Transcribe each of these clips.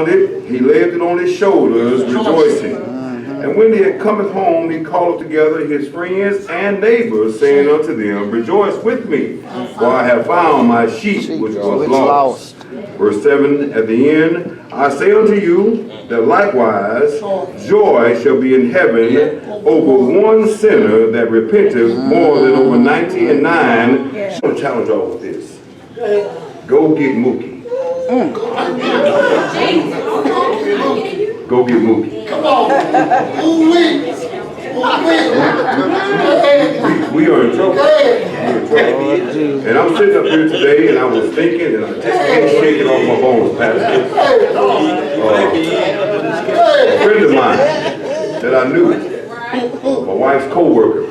He laid it on his shoulders, rejoicing. And when he had cometh home, he called together his friends and neighbors, saying unto them, Rejoice with me, for I have found my sheep which was lost. Verse 7 at the end, I say unto you that likewise joy shall be in heaven over one sinner that repenteth more than over 99. I'm going to challenge y'all with this. Go get Mookie. Go get Mookie. Come on. We are in trouble. And I'm sitting up here today and I was thinking and I just can't shake it off my bones, Pastor. A friend of mine that I knew, my wife's co-worker,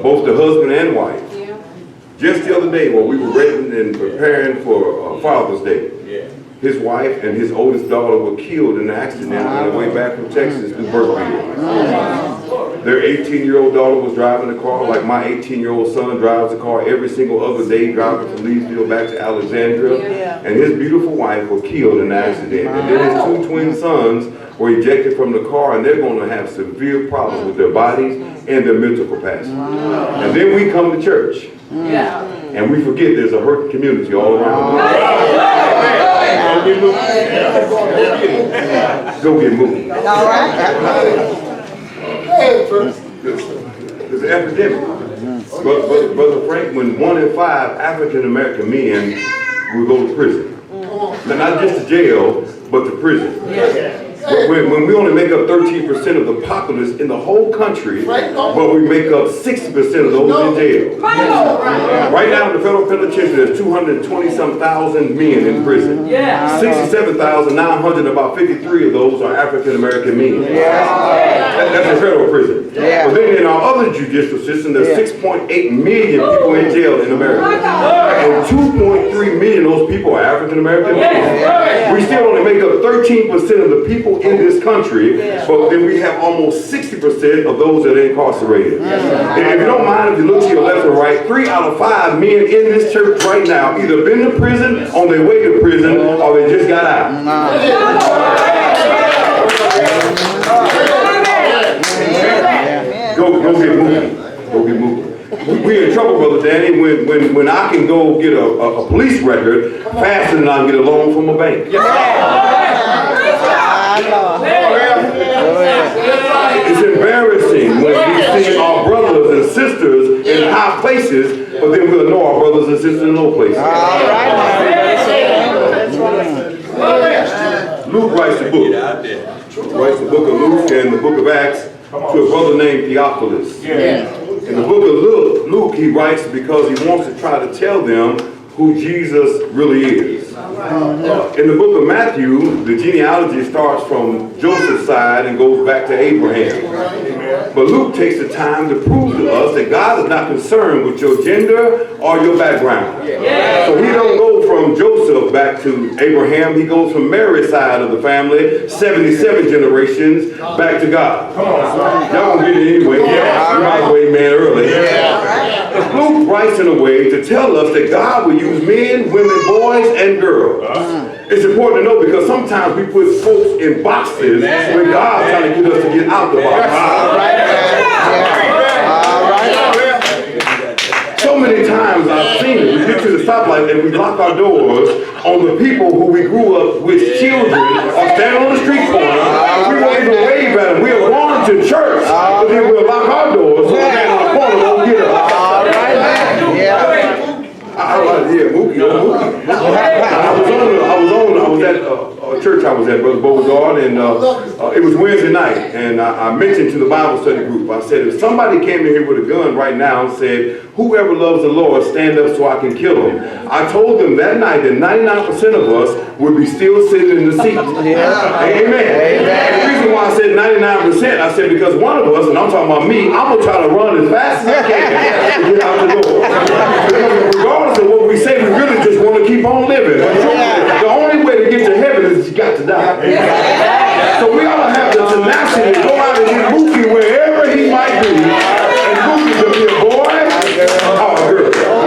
both the husband and wife, just the other day while we were ready and preparing for Father's Day, his wife and his oldest daughter were killed in an accident on their way back from Texas to Berkeley. Their 18-year-old daughter was driving the car like my 18-year-old son drives the car every single other day, driving from Leesville back to Alexandria. And his beautiful wife was killed in the accident. And then his two twin sons were ejected from the car, and they're going to have severe problems with their bodies and their mental capacity. And then we come to church, and we forget there's a hurting community all around. Go get Mookie. All right. There's an epidemic. Brother Frank, when 1 in 5 African American men will go to prison. Now, not just to jail, but to prison. When we only make up 13% of the populace in the whole country, but we make up 60% of those in jail. Right now in the federal penitentiary, there's 220-some thousand men in prison. 67,900, about 53 of those are African American men. That's a federal prison. But then in our other judicial system, there's 6.8 million people in jail in America. And 2.3 million of those people are African American men. We still only make up 13% of the people in this country, but then we have almost 60% of those that are incarcerated. And if you don't mind, if you look to your left and right, 3 out of 5 men in this church right now either been to prison, on their way to prison, or they just got out. Go get Mookie. Go get Mookie. We're in trouble, Brother Danny, when I can go get a police record faster than I can get a loan from a bank. It's embarrassing when we see our brothers and sisters in high places, but then we'll know our brothers and sisters in low places. Luke writes the book. He writes the book of Luke and the book of Acts to a brother named Theophilus. In the book of Luke, he writes because he wants to try to tell them who Jesus really is. In the book of Matthew, the genealogy starts from Joseph's side and goes back to Abraham. But Luke takes the time to prove to us that God is not concerned with your gender or your background. So he don't go from Joseph back to Abraham. He goes from Mary's side of the family, 77 generations, back to God. Y'all gonna get it anyway. You might as well amen early. Luke writes in a way to tell us that God will use men, women, boys, and girls. It's important to know because sometimes we put folks in boxes when God's trying to get us to get out the box. So many times I've seen it. We get to the stoplight and we lock our doors on the people who we grew up with, children, or stand on the street corner. We won't even wave at them. We'll run to church, but then we'll lock our doors so they stand on the corner won't get us. Mookie. I was at a church I was at, Brother Beauregard, and it was Wednesday night, and I mentioned to the Bible study group, I said, if somebody came in here with a gun right now and said, whoever loves the Lord, stand up so I can kill him. I told them that night that 99% of us would be still sitting in the seat. Amen. And the reason why I said 99%, I said because one of us, and I'm talking about me, I'm going to try to run as fast as I can to get out the door. Because regardless of what we say, we really just want to keep on living. The only way to get to heaven is you got to die. So we ought to have the tenacity to go out and get Mookie wherever he might be. And Mookie could be a boy or a girl.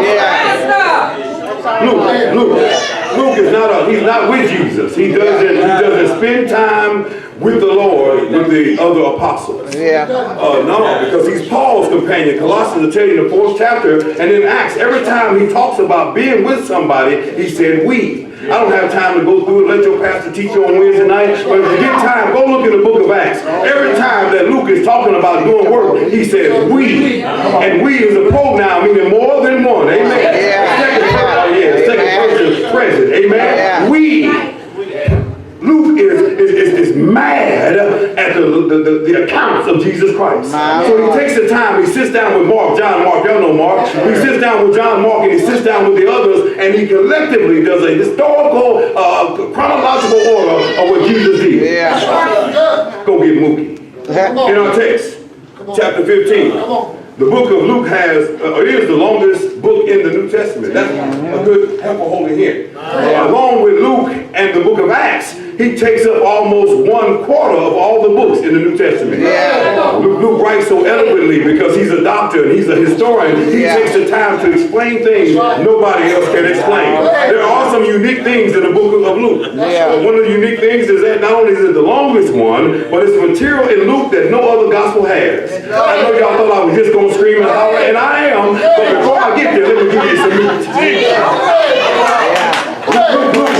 Luke is not he's not with Jesus. He doesn't spend time with the Lord, with the other apostles. No, because he's Paul's companion. Colossians will tell you in the 4th chapter, and in Acts, every time he talks about being with somebody, he said we. I don't have time to go through it. Let your pastor teach you on Wednesday night. But if you get time, go look in the book of Acts. Every time that Luke is talking about doing work, he says we. And we is a pronoun meaning more than one. Amen. Second person present. Amen. We. Luke is mad at the accounts of Jesus Christ. So he takes the time, he sits down with Mark, John Mark, y'all know Mark. He sits down with John Mark and he sits down with the others and he collectively does a historical, chronological order of what Jesus did. Go get Mookie. In our text, chapter 15. The book of Luke is the longest book in the New Testament. That's a good, helpful holy hint. Along with Luke and the book of Acts, he takes up almost 1/4 of all the books in the New Testament. Luke writes so eloquently because he's a doctor and he's a historian. He takes the time to explain things nobody else can explain. There are some unique things in the book of Luke. One of the unique things is that not only is it the longest one, but it's material in Luke that no other gospel has. I know y'all thought I was just going to scream and holler, and I am, but before I get there, let me give you some meat.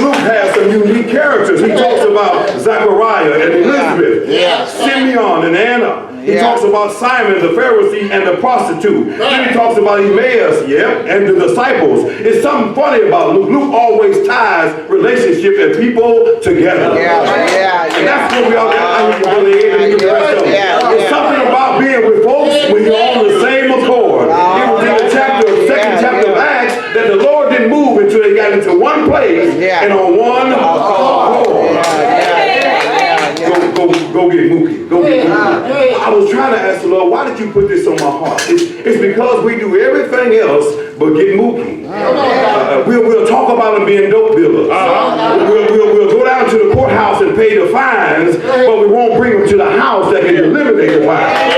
Luke has some unique characters. He talks about Zechariah and Elizabeth, Simeon and Anna. He talks about Simon the Pharisee and the prostitute. Then he talks about Emmaus, and the disciples. It's something funny about Luke. Luke always ties relationship and people together. And that's what we all It's something about being with folks when you're on the same accord. It was in the second chapter of Acts that the Lord didn't move until they got into one place and on one accord. Go get Mookie. Go get Mookie. I was trying to ask the Lord, why did you put this on my heart? It's because we do everything else but get Mookie. We'll talk about them being dope dealers. We'll go down to the courthouse and pay the fines, but we won't bring them to the house that can eliminate the fines.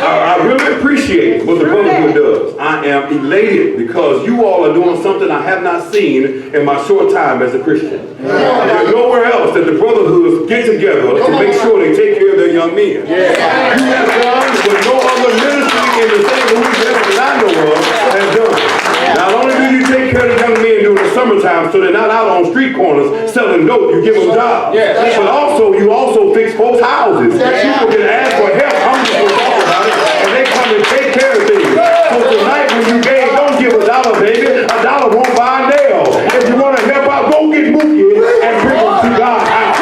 I really appreciate what the Brotherhood does. I am elated because you all are doing something I have not seen in my short time as a Christian. There's nowhere else that the Brotherhoods get together to make sure they take care of their young men. You have done what no other ministry in the state of Louisiana that I know of has done. Not only do you take care of the young men during the summertime so they're not out on street corners selling dope, you give them jobs. But also, you also fix folks' houses. People can ask for help. I'm just going to talk about it. And they come and take care of things. So tonight when you gave, don't give $1, baby. $1 won't buy a nail. If you want to help out, go get Mookie and bring them to God's house.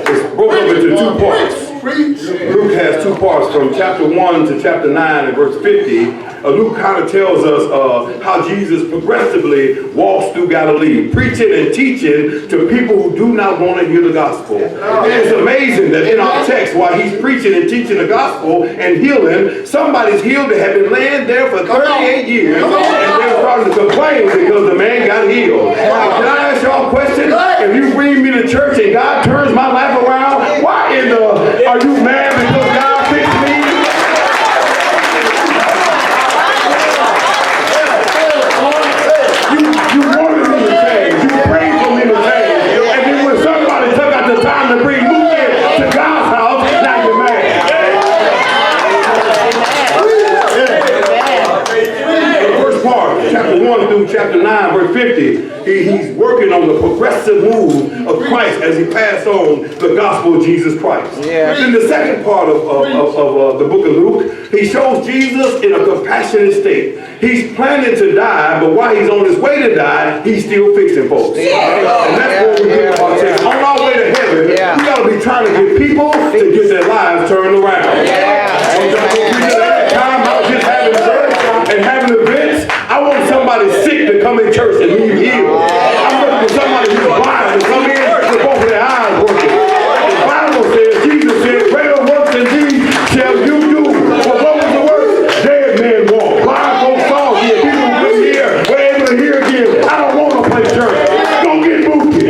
It's broken up into 2 parts. Luke has 2 parts from chapter 1 to chapter 9 and verse 50. Luke kind of tells us how Jesus progressively walks through Galilee, preaching and teaching to people who do not want to hear the gospel. And it's amazing that in our text, while he's preaching and teaching the gospel and healing, somebody's healed that had been laying there for 38 years, and they're starting to complain because the man got healed. Can I ask y'all a question? If you bring me to church and God turns my life around, why in the are you mad because God fixed me? You wanted me to change. You prayed for me to change. And then when somebody took out the time to bring Mookie to God's house, now you're mad. The first part, chapter 1 through chapter 9, verse 50, he's working on the progressive move of Christ as he passed on the gospel of Jesus Christ. Then the second part of the book of Luke, he shows Jesus in a compassionate state. He's planning to die, but while he's on his way to die, he's still fixing folks. And that's what we get our text. On our way to heaven, we got to be trying to get people to get their lives turned around. Time about just having church and having events. I want somebody sick to come in church and leave healed. I'm looking for somebody who's blind to come in with both of their eyes working. The Bible says, Jesus said, greater works than these shall you do. Well, what was the word? Dead men walk. Blind folks saw here. People who couldn't hear were able to hear again. I don't want to play church. Go get Mookie.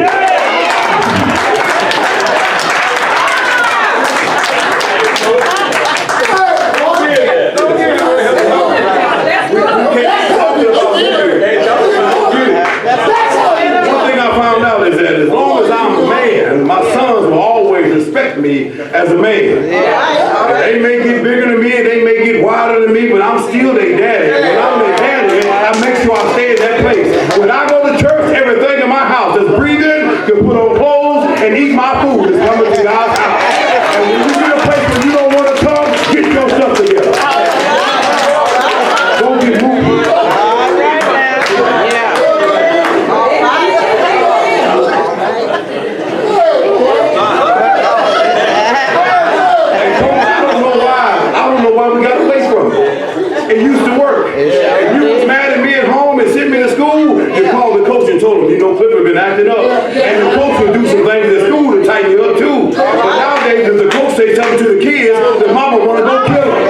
but I'm still their daddy. When I'm their daddy, I make sure I stay in that place. When I go to church, everything in my house that's breathing, can put on clothes, and eat my food is coming to God's house. And when you get a place where you don't want to come, get your stuff together. Go get Mookie. It used to work. If you was mad at me at home and sent me to school, you called the coach and told him, you know, Clifford been acting up. And the coach would do some things at school to tighten you up too. But nowadays, if the coach say something to the kids, the mama want to go kill them.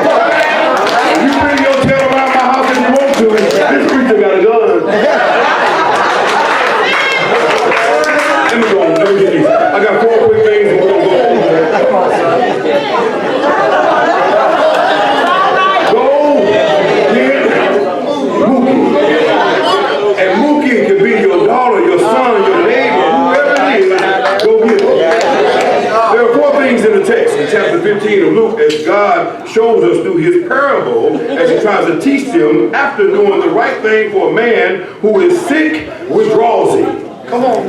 You bring your tail around my house if you want to. This preacher got a gun. Let me go on. Let me get these. I got 4 quick things and we're going to go. Chapter 15 of Luke, as God shows us through his parable, as he tries to teach them, after doing the right thing for a man who is sick with drawsy.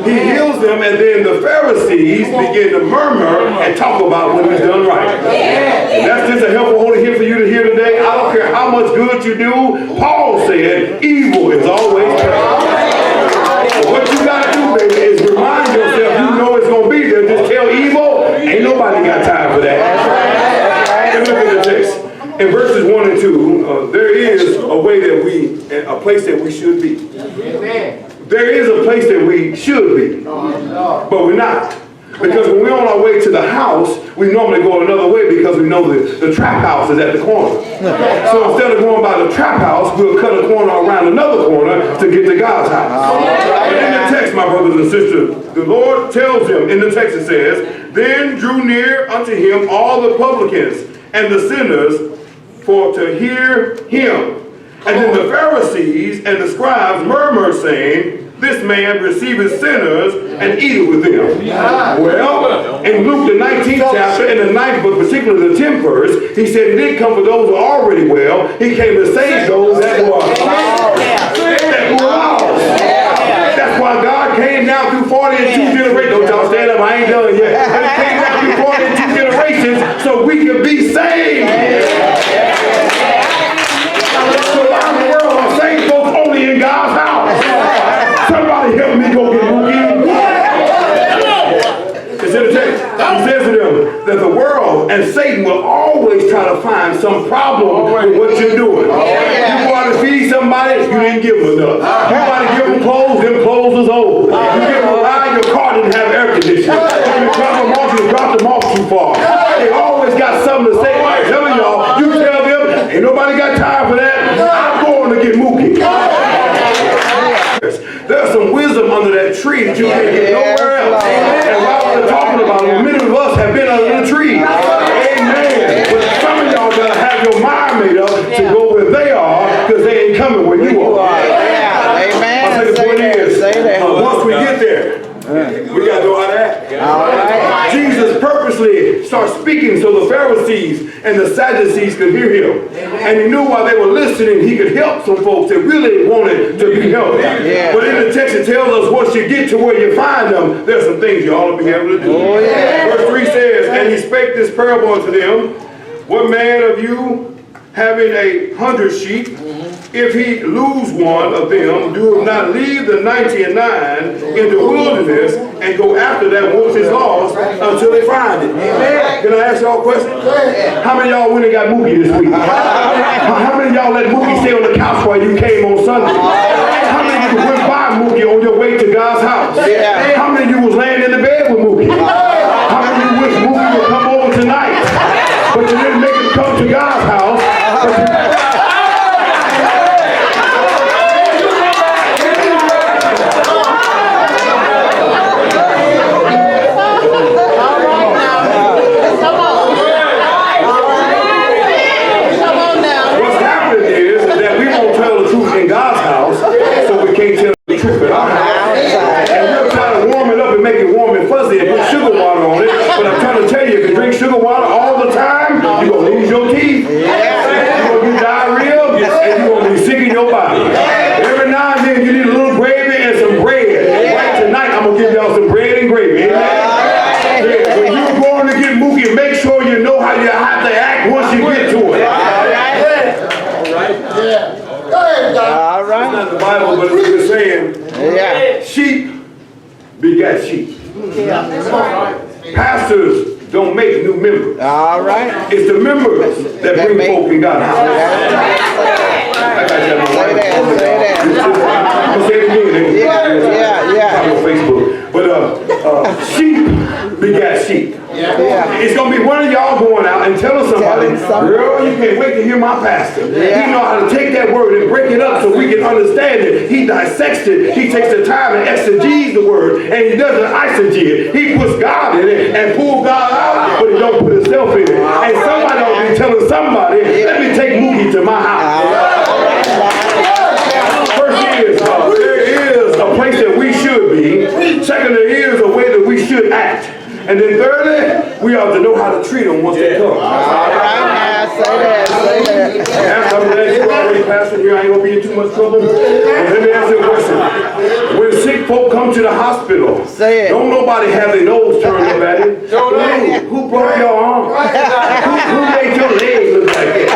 He heals them, and then the Pharisees begin to murmur and talk about what he's done right. And that's just a helpful holy hint for you to hear today. I don't care how much good you do. Paul said, evil is always present. What you got to do, baby, is remind yourself you know it's going to be there. Just tell evil, ain't nobody got time for that. Let's look at the text. In verses 1 and 2, there is a way that a place that we should be. There is a place that we should be, but we're not. Because when we're on our way to the house, we normally go another way because we know the trap house is at the corner. So instead of going by the trap house, we'll cut a corner around another corner to get to God's house. But in the text, my brothers and sisters, the Lord tells him, in the text it says, then drew near unto him all the publicans and the sinners for to hear him. And then the Pharisees and the scribes murmured, saying, this man receiveth sinners and eateth with them. Well, in Luke the 19th chapter, in the 9th book, particularly the 10th verse, he said he didn't come for those who are already well. He came to save those that were lost. That's why God came down through 42 generations. Don't y'all stand up, I ain't done yet. But he came down through 42 generations so we could be saved. So around the world are saved folks only in God's house. Somebody help me go get Mookie. It's in the text. He says to them that the world and Satan will always try to find some problem with what you're doing. You want to feed somebody, you didn't give them enough. You want to give them clothes was old. You give them a ride, your car didn't have air conditioning. You dropped them off too far. They always got something to say. I'm telling y'all, you tell them, ain't nobody got time for that. I'm going to get Mookie. There's some wisdom under that tree that you can't get nowhere else. And while we're talking about it, many of us have been under the tree. Amen. But some of y'all gotta have your mind made up to go where they are, because they ain't coming where you are. Amen. My second point is, once we get there, we gotta know how to act. Jesus purposely started speaking so the Pharisees and the Sadducees could hear him. And he knew while they were listening, he could help some folks that really wanted to be helped. But in the text, it tells us once you get to where you find them, there's some things you ought to be able to do. Verse 3 says, and he spake this parable unto them, what man of you having 100 sheep, if he lose one of them, do not leave the 99 in the wilderness and go after that which is lost until they find it. Can I ask y'all a question? How many of y'all went and got Mookie this week? How many of y'all let Mookie stay on the couch while you came on Sunday? How many of you went by Mookie on your way to God's house? How many of you was laying in the bed with Mookie? How many of you wish Mookie would come over tonight? But you didn't make him come to God's house. In God's house, so we can't tell the truth at our house. And we're trying to warm it up and make it warm and fuzzy and put sugar water on it. But I'm trying to tell you, if you drink sugar water all the time, you're going to lose your teeth. You're going to get diarrhea. and you're going to be sick in your body. Every now and then you need a little gravy and some bread. Right tonight, I'm going to give y'all some bread and gravy. Amen? Yeah, when you're going to get Mookie, make sure you know how you have to act once you get to it. All right. It's not the Bible, but it's just saying, Yeah. sheep begat sheep. Pastors don't make new members. All right. It's the members that bring folk in God's house. I got that Say that. I'm gonna say it again. Yeah. On Facebook. But sheep begat sheep. Yeah. It's gonna be one of y'all going out and telling somebody, girl, you can't wait to hear my pastor. Yeah. He know how to take that word and break it up so we can understand it. He dissects it. He takes the time and exegetes the word, and he doesn't eisegete it. He puts God in it and pulls God out, but he don't put himself in it. And somebody ought to be telling somebody, let me take Mookie to my house. First is, there is a place that we should be. Second, there is a way that we should act. And then thirdly, we ought to know how to treat them once they come. All right, now, say that. I'm glad you already pastor here. I ain't gonna be in too much trouble. Let me ask you a question. When sick folk come to the hospital, Say it. don't nobody have their nose turned up at it. Who broke your arm? Who made your leg look like that?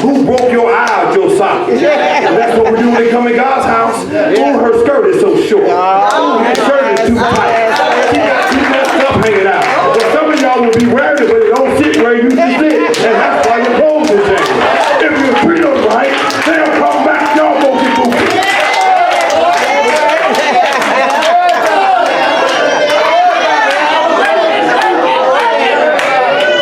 Who broke your eye out your socket? And that's what we do when they come in God's house. Ooh, her skirt is so short. Ooh, her shirt is too tight. She got too much stuff hanging out. But some of y'all will be wearing it, but they don't sit where you used to sit. And that's why your clothes are changing. If you treat them right, they'll come back. Y'all go get moving.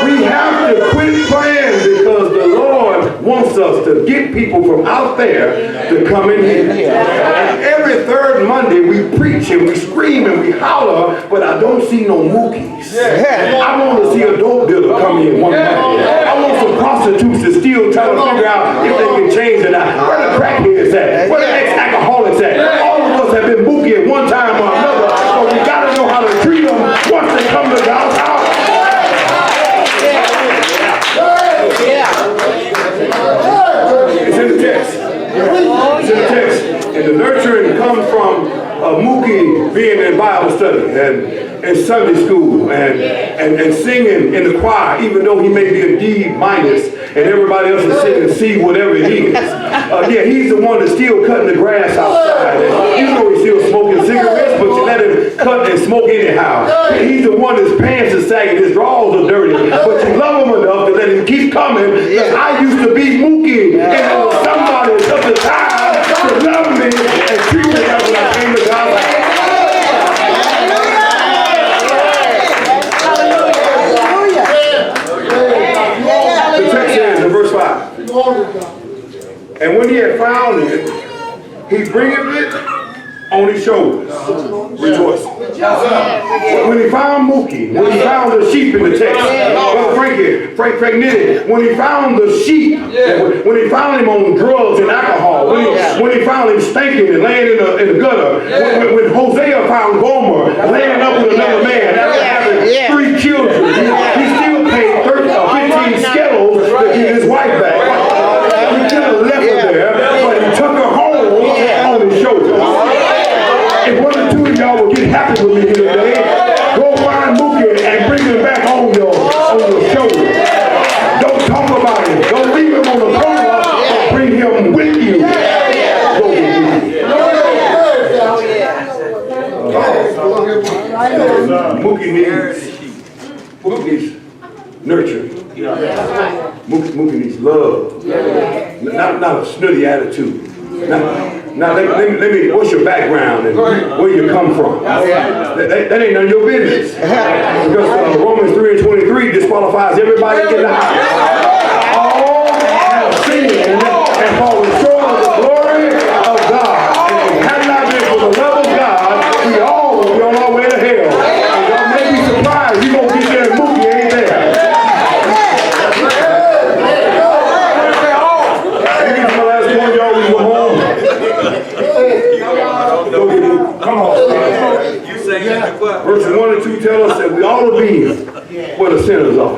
We have to quit playing because the Lord wants us to get people from out there to come in here. And every third Monday we preach and we scream and we holler, but I don't see no Mookies. I want to see a dope dealer come in one Monday. I want some prostitutes that still trying to figure out if they can change it out. Where the crackheads at? Where the ex-alcoholics at? All of us have been Mookie at one time or another, so we got to know how to treat them once they come to God's house. It's in the text. It's in the text. And the nurturing comes from Mookie being in Bible study and Sunday school and singing in the choir, even though he may be a D minus and everybody else is singing C, whatever it is. Yeah, he's the one that's still cutting the grass outside. And you know he's still smoking cigarettes, but you let him cut and smoke anyhow. He's the one that's pants are sagging, his drawers are dirty, but you love him enough to let him keep coming. Because I used to be Mookie, and there was somebody that took the time to love me and treat me like when I came to God's house. The text says in verse 5, and when he had found it, he bringeth it on his shoulders, rejoicing. When he found Mookie, when he found the sheep in the text, Frank knitted, when he found the sheep, when he found him on drugs and alcohol, when he found him stinking and laying in the gutter, when Hosea found Gomer laying up with another man after having 3 children, he still paid 15 skettles to get his wife back. He could have left her there, but he took her home on his shoulders. If one or two of y'all will get happy with me here today, go find Mookie and bring him back on your shoulder. Don't talk about him. Don't leave him on the corner, but bring him with you. Go Mookie needs nurture. Mookie needs love. Not a snooty attitude. Now let me, what's your background and where you come from? That ain't none of your business. Because Romans 3:23 disqualifies everybody in the house. All have sinned and fallen short of the glory of God. And if it had not been for the love of God, we all would be on our way to hell. And y'all may be surprised you gonna get there and Mookie ain't there. Here's my last one, y'all. We go home. Come on. Verses 1 and 2 tell us that we ought to be where the sinners are.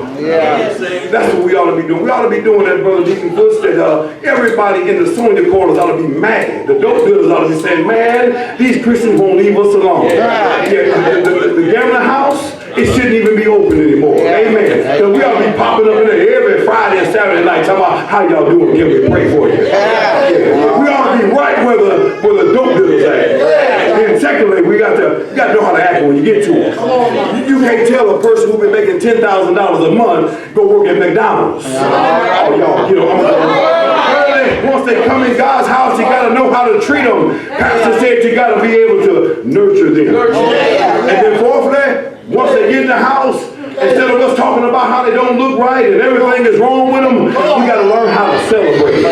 That's what we we ought to be doing? We ought to be doing that, Brother Deacon Bush, that everybody in the Sonia corners ought to be mad. The dope dealers ought to be saying, man, these Christians won't leave us alone. The gambling house, it shouldn't even be open anymore. Amen. Because we ought to be popping up in there every Friday and Saturday night talking about how y'all doing. Can we pray for you? We ought to be right where the dope dealers at. And secondly, we got to know how to act when you get to them. You can't tell a person who's been making $10,000 a month go work at McDonald's. Oh, y'all, once they come in God's house, you got to know how to treat them. Pastor said you got to be able to nurture them. And then fourthly, once they get in the house, instead of us talking about how they don't look right and everything is wrong with them, we got to learn how to celebrate.